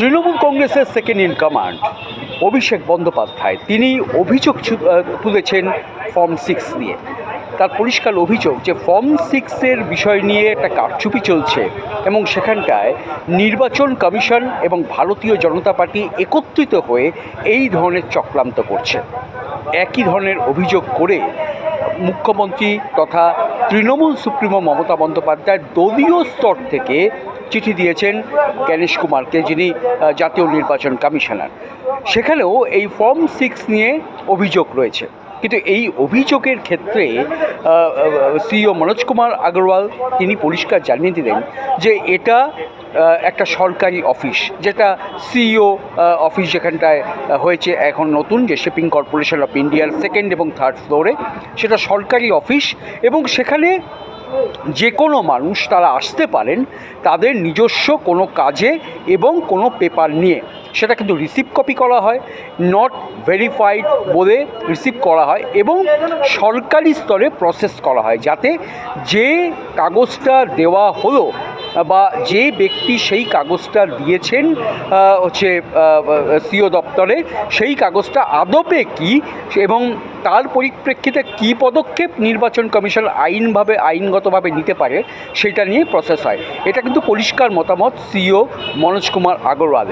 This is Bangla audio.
তৃণমূল কংগ্রেসের second in command Abhishek Bandyopadhyay তিনি অভিযোগ তুলেছেন ফর্ম 6 নিয়ে। তার পরিষ্কার অভিযোগ যে ফর্ম 6-এর বিষয় নিয়ে একটা কারচুপি চলছে এবং সেখানটায় নির্বাচন কমিশন এবং ভারতীয় জনতা পার্টি একত্রিত হয়ে এই ধরনের চক্রান্ত করছে। একই ধরনের অভিযোগ করে মুখ্যমন্ত্রী তথা তৃণমূল সুপ্রিমো মমতা বন্দ্যোপাধ্যায় দলীয় স্তর থেকে চিঠি দিয়েছেন জ্ঞানেশ কুমারকে, যিনি জাতীয় নির্বাচন কমিশনার। সেখানেও এই ফর্ম 6 নিয়ে অভিযোগ রয়েছে, কিন্তু এই অভিযোগের ক্ষেত্রে সিইও মনোজ কুমার আগরওয়াল তিনি পরিষ্কার জানিয়ে দিলেন যে এটা একটা সরকারি অফিস, যেটা সিইও অফিস যেখানটায় হয়েছে এখন নতুন, যে শিপিং কর্পোরেশন অফ ইন্ডিয়ার 2nd এবং 3rd ফ্লোরে, সেটা সরকারি অফিস এবং সেখানে যে কোনো মানুষ তারা আসতে পারেন তাদের নিজস্ব কোনো কাজে এবং কোনো পেপার নিয়ে। সেটা কিন্তু রিসিভ কপি করা হয়, নট ভেরিফাইড বলে রিসিভ করা হয় এবং সরকারি স্তরে প্রসেস করা হয়, যাতে যে কাগজটা দেওয়া হলো বা যে ব্যক্তি সেই কাগজটা দিয়েছেন সিও দপ্তরে, সেই কাগজটা আদপে কী এবং তার পরিপ্রেক্ষিতে কী পদক্ষেপ নির্বাচন কমিশন আইনগতভাবে নিতে পারে সেটা নিয়ে প্রসেস হয়। এটা কিন্তু পরিষ্কার মতামত সিইও মনোজ কুমার আগরওয়ালের।